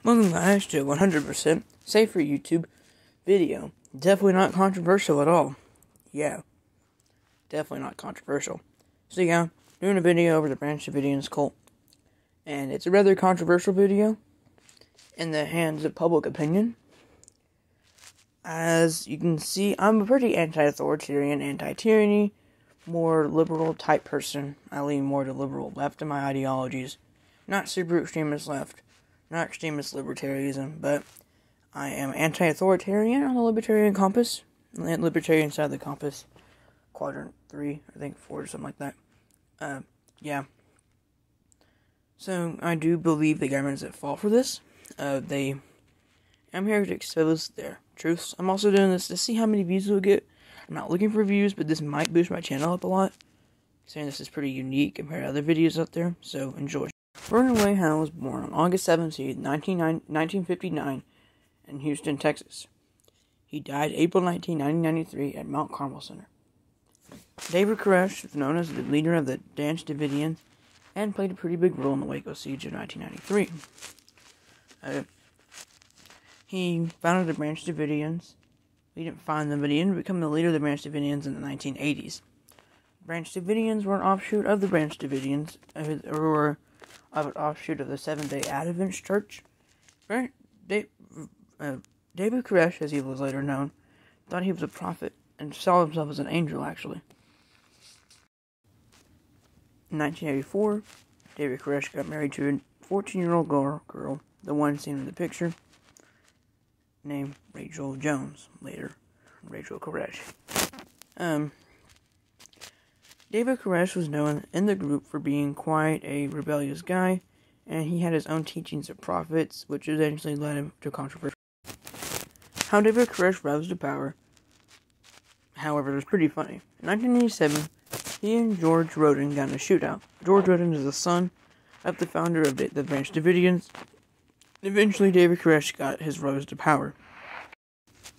Welcome guys to 100% safe for YouTube video. Definitely not controversial at all. Yeah, definitely not controversial. So yeah, doing a video over the Branch Davidians cult. And it's a rather controversial video in the hands of public opinion. As you can see, I'm a pretty anti-authoritarian, anti-tyranny, more liberal type person. I lean more to liberal left in my ideologies. Not super extremist left. Not extremist libertarianism, but I am anti-authoritarian on the libertarian compass. Libertarian side of the compass. Quadrant 3, I think 4 or something like that. Yeah. So, I do believe the government is at fault for this. I'm here to expose their truths. I'm also doing this to see how many views it'll get. I'm not looking for views, but this might boost my channel up a lot. Saying this is pretty unique compared to other videos out there, so enjoy. Vernon Wayhouse was born on August 17, 1959, in Houston, Texas. He died April 19, 1993, at Mount Carmel Center. David Koresh is known as the leader of the Branch Davidians and played a pretty big role in the Waco siege of 1993. He founded the Branch Davidians. He didn't find them, but he didn't become the leader of the Branch Davidians in the 1980s. Branch Davidians were an offshoot of the Branch Davidians, or of an offshoot of the Seventh-day Adventist Church. David Koresh, as he was later known, thought he was a prophet and saw himself as an angel, actually. In 1984, David Koresh got married to a 14-year-old girl, the one seen in the picture, named Rachel Jones, later Rachel Koresh. David Koresh was known in the group for being quite a rebellious guy, and he had his own teachings of prophets, which eventually led him to controversy. How David Koresh rose to power, however, was pretty funny. In 1987, he and George Roden got in a shootout. George Roden is the son of the founder of the Branch Davidians. Eventually, David Koresh got his rose to power.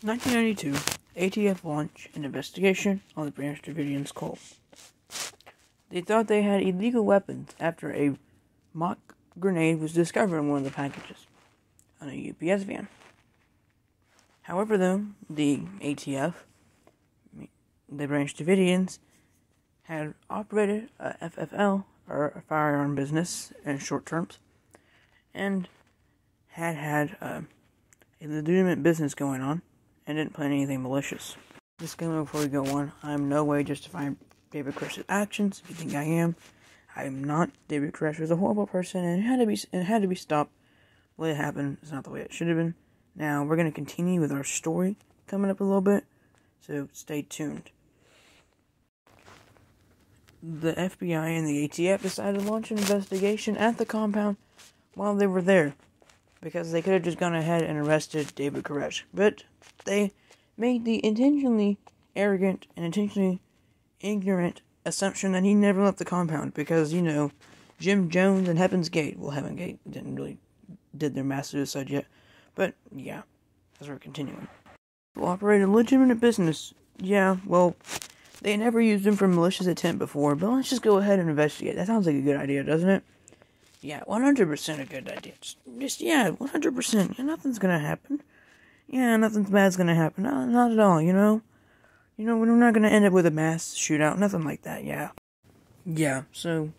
In 1992, ATF launched an investigation on the Branch Davidians cult. They thought they had illegal weapons after a mock grenade was discovered in one of the packages on a UPS van. However, though, the ATF, the Branch Davidians, had operated a FFL, or a firearm business in short terms, and had a legitimate business going on, and didn't plan anything malicious. Disclaimer before we go on, I am in no way justifying David Koresh's actions. If you think I am not. David Koresh was a horrible person, and it had to be stopped. The way it happened is not the way it should have been. Now, we're going to continue with our story coming up a little bit, so stay tuned. The FBI and the ATF decided to launch an investigation at the compound while they were there, because they could have just gone ahead and arrested David Koresh, but they made the intentionally arrogant and intentionally ignorant assumption that he never left the compound, because, you know, Jim Jones and Heaven's Gate, well, Heaven's Gate didn't really did their mass suicide yet, but yeah, as we're continuing. Will operate a legitimate business. Yeah, well, they never used him for malicious intent before, but let's just go ahead and investigate. That sounds like a good idea, doesn't it? Yeah, 100% a good idea. Just yeah, 100%. Yeah, nothing's gonna happen. Yeah, nothing bad's gonna happen. No, not at all, you know? You know, we're not gonna end up with a mass shootout, nothing like that, yeah. Yeah, so,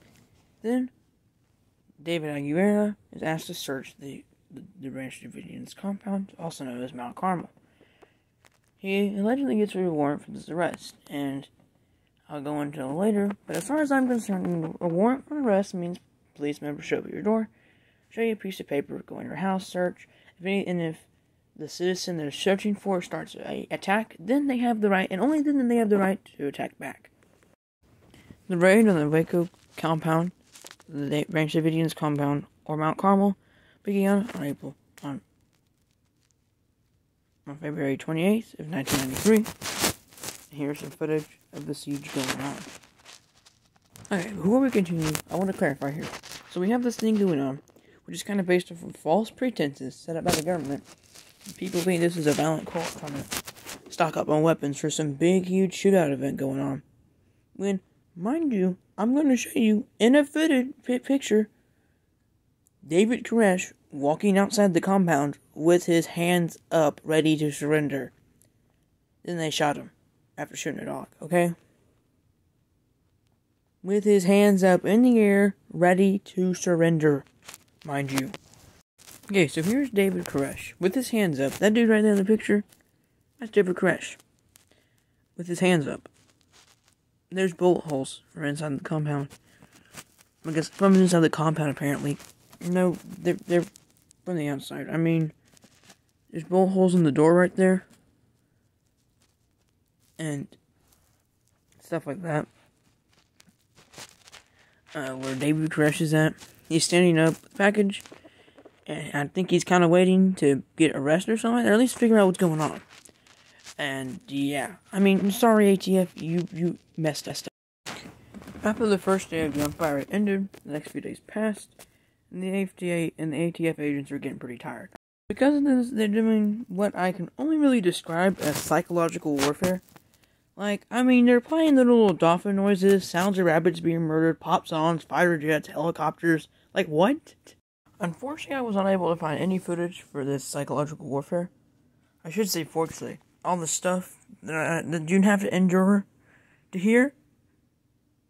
then, David Aguilera is asked to search the Branch Davidians compound, also known as Mount Carmel. He allegedly gets a warrant for this arrest, and I'll go into it later, but as far as I'm concerned, a warrant for arrest means police members show up at your door, show you a piece of paper, go in your house, search, and if the citizen they're searching for starts an attack, then they have the right, and only then they have the right to attack back. The raid on the Waco compound, the Branch Davidians compound, or Mount Carmel, began on February 28th of 1993. Here's some footage of the siege going on. Okay, before we continue, I want to clarify here. So we have this thing going on, which is kind of based off of false pretenses set up by the government. People think this is a violent cult trying to stock up on weapons for some big, huge shootout event going on. When, mind you, I'm going to show you in a footage picture, David Koresh walking outside the compound with his hands up, ready to surrender. Then they shot him after shooting a dog, okay? With his hands up in the air, ready to surrender, mind you. Okay, so here's David Koresh with his hands up. That dude right there in the picture, that's David Koresh with his hands up. There's bullet holes from inside the compound. I guess from inside the compound, apparently. No, they're from the outside. I mean, there's bullet holes in the door right there. And stuff like that. Where David Koresh is at. He's standing up with the package. And I think he's kind of waiting to get arrested or something. Or at least figure out what's going on. And, yeah. I mean, sorry, ATF. You messed us up. After the first day of gunfire ended, the next few days passed. And the FDA and the ATF agents are getting pretty tired. Because of this, they're doing what I can only really describe as psychological warfare. Like, I mean, they're playing the little dolphin noises, sounds of rabbits being murdered, pop songs, fighter jets, helicopters. Like, what? Unfortunately, I was unable to find any footage for this psychological warfare. I should say, fortunately. All the stuff that you'd have to endure to hear.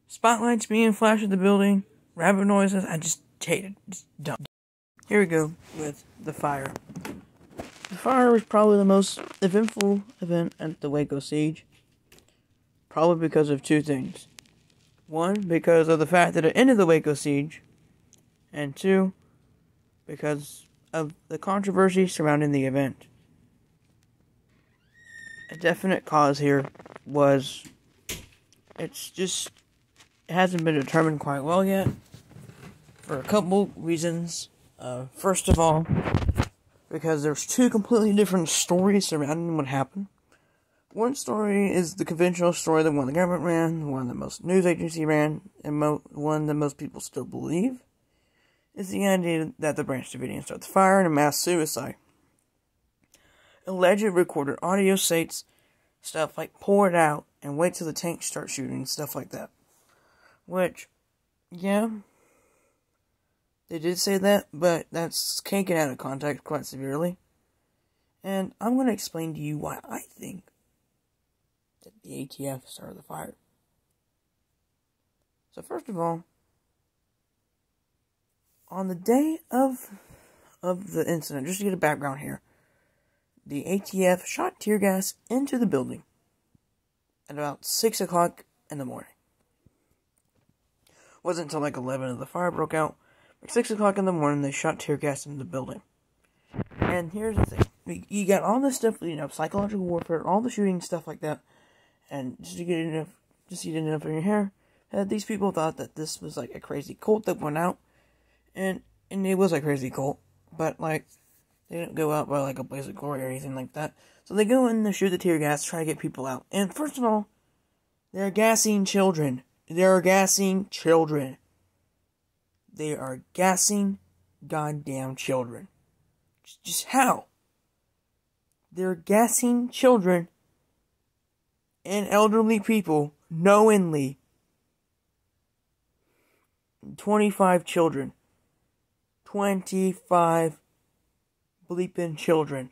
Spotlights being flashed at the building, rabbit noises, I just hate it. Just dumb. Here we go with the fire. The fire was probably the most eventful event at the Waco siege. Probably because of two things. One, because of the fact that it ended the Waco siege. And two, because of the controversy surrounding the event. A definite cause here was, it hasn't been determined quite well yet. For a couple reasons. First of all, because there's two completely different stories surrounding what happened. One story is the conventional story that one the government ran, one that most news agency ran, and one that most people still believe, is the idea that the Branch Davidians started the fire in a mass suicide. Alleged recorded audio states stuff like pour it out and wait till the tanks start shooting and stuff like that. Which, yeah, they did say that, but that's taken out of context quite severely. And I'm going to explain to you why I think that the ATF started the fire. So first of all, on the day of the incident, just to get a background here, the ATF shot tear gas into the building at about 6 o'clock in the morning. It wasn't until like 11 that the fire broke out. At 6 o'clock in the morning, they shot tear gas into the building. And here's the thing. You got all this stuff, psychological warfare, all the shooting, stuff like that. And just to get enough in your hair, these people thought that this was like a crazy cult that went out. And it was a crazy cult. But, like, they didn't go out by, like, a blaze of glory or anything like that. So they go in to shoot the tear gas, try to get people out. And first of all, they're gassing children. They're gassing children. They are gassing goddamn children. Just how? They're gassing children and elderly people knowingly. 25 children. 25 bleeping children.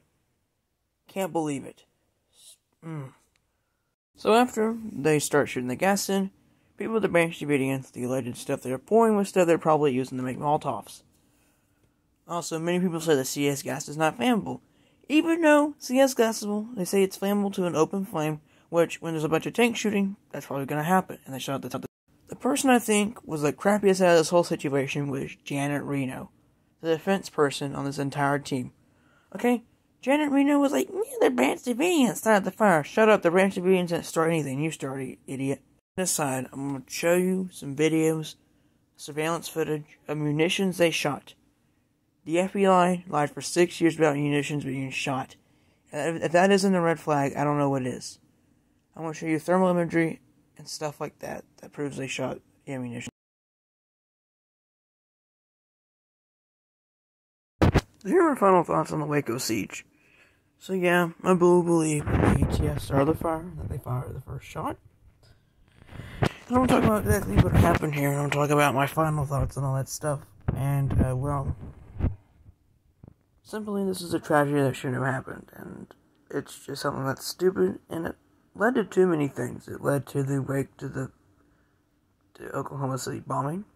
Can't believe it. So after they start shooting the gas in, people with the Branch Davidians, the alleged stuff they're pouring with stuff they're probably using to make Molotovs. Also, many people say the CS gas is not flammable. Even though CS gas is flammable, they say it's flammable to an open flame, which, when there's a bunch of tank shooting, that's probably going to happen. And they shot at the top. The person I think was the crappiest out of this whole situation was Janet Reno, the defense person on this entire team. Okay? Janet Reno was like, yeah, the Branch Davidians started the fire. Shut up, the Branch Davidians didn't start anything. You started, idiot. Aside, I'm going to show you some videos, surveillance footage of munitions they shot. The FBI lied for 6 years about munitions being shot. If that isn't a red flag, I don't know what is. I'm going to show you thermal imagery and stuff like that that proves they shot ammunition. Here are my final thoughts on the Waco siege. So yeah, I believe the ATF started the fire, that they fired the first shot. I don't talk about exactly what happened here. I don't talk about my final thoughts and all that stuff. And, well, Simply, this is a tragedy that shouldn't have happened, and it's just something that's stupid, and it led to too many things. It led to the Oklahoma City bombing.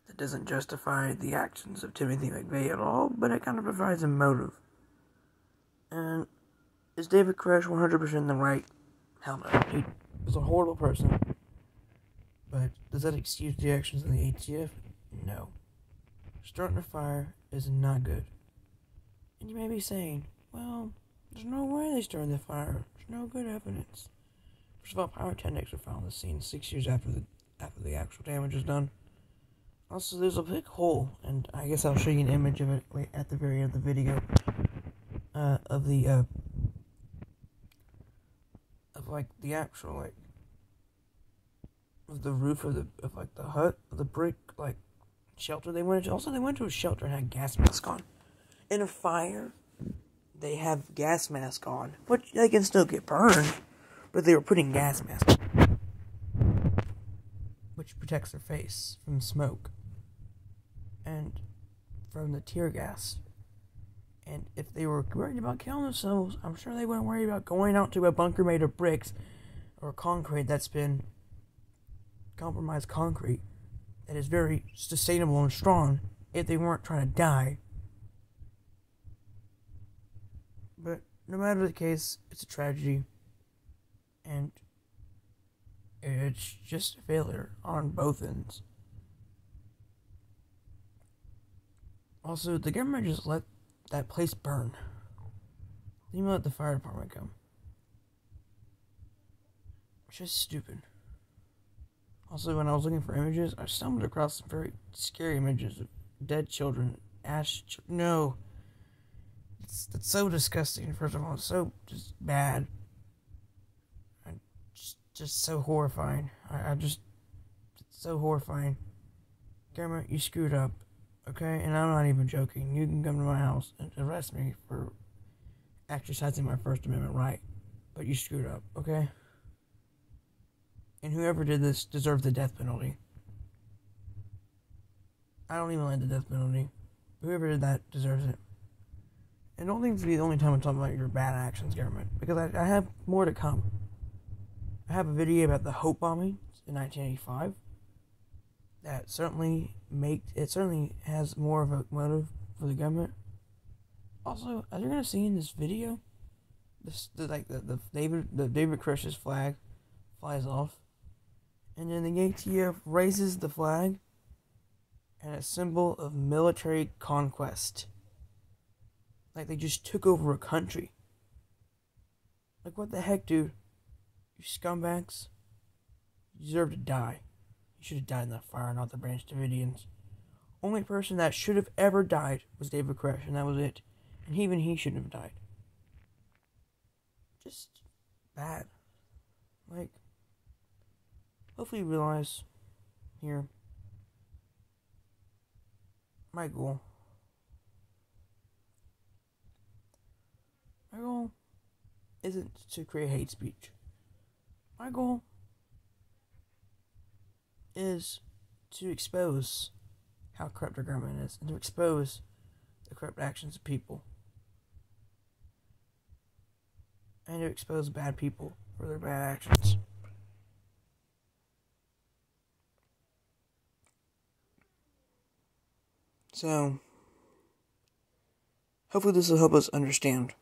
That doesn't justify the actions of Timothy McVeigh at all, but it kind of provides a motive. And is David Koresh 100% in the right? Hell no. He was a horrible person. But does that excuse the actions of the ATF? No. Starting a fire is not good. And you may be saying, well, there's no way they started the fire. There's no good evidence. First of all, pyrotechnics were found on the scene 6 years after the actual damage was done. Also, there's a big hole, and I guess I'll show you an image of it at the very end of the video. Of the actual of the roof of the hut, of the brick shelter they went into. Also, they went to a shelter and had gas mask on. In a fire, they have gas mask on, which they can still get burned, but they were putting gas mask on, which protects their face from smoke and from the tear gas. And if they were worried about killing themselves, I'm sure they weren't worried about going out to a bunker made of bricks or concrete that's been compromised concrete that is very sustainable and strong if they weren't trying to die. But no matter the case, it's a tragedy, and it's just a failure on both ends. Also, the government just let that place burn. They even let the fire department come. It's just stupid. Also, when I was looking for images, I stumbled across some very scary images of dead children. No. That's so disgusting, first of all. It's so just bad. And just so horrifying. It's so horrifying. Government, you screwed up. Okay? And I'm not even joking. You can come to my house and arrest me for exercising my First Amendment right. But you screwed up, okay? And whoever did this deserves the death penalty. I don't even like the death penalty. Whoever did that deserves it. And don't think to be the only time I'm talking about your bad actions, government. Because I have more to come. I have a video about the Hope bombing in 1985. That certainly has more of a motive for the government. Also, as you're gonna see in this video, the David Koresh's flag flies off, and then the ATF raises the flag, and a symbol of military conquest. Like they just took over a country. Like what the heck, dude? You scumbags. You deserve to die. You should have died in that fire, not the Branch Davidians. Only person that should have ever died was David Koresh, and that was it. And even he shouldn't have died. Just bad. Like, hopefully you realize here, my goal isn't to create hate speech. My goal is to expose how corrupt our government is, and to expose the corrupt actions of people, and to expose bad people for their bad actions. So, hopefully this will help us understand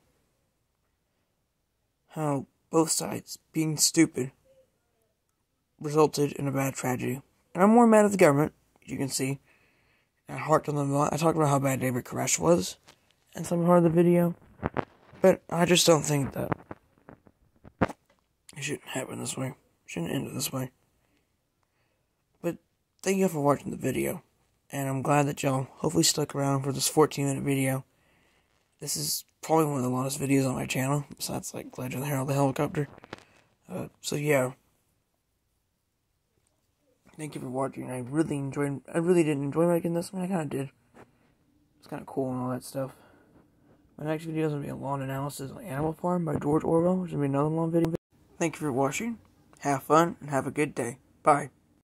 how both sides being stupid resulted in a bad tragedy. And I'm more mad at the government, as you can see. I harked on them a lot. I talked about how bad David Koresh was in some part of the video. But I just don't think that it shouldn't happen this way. It shouldn't end it this way. But thank you for watching the video. And I'm glad that y'all hopefully stuck around for this 14-minute video. This is probably one of the longest videos on my channel, besides like Legend of the Harold the Helicopter. So yeah. Thank you for watching. I really did enjoy making this one. I kinda did. It's kinda cool and all that stuff. My next video is gonna be a long analysis on Animal Farm by George Orwell, which is gonna be another long video. Thank you for watching. Have fun and have a good day. Bye.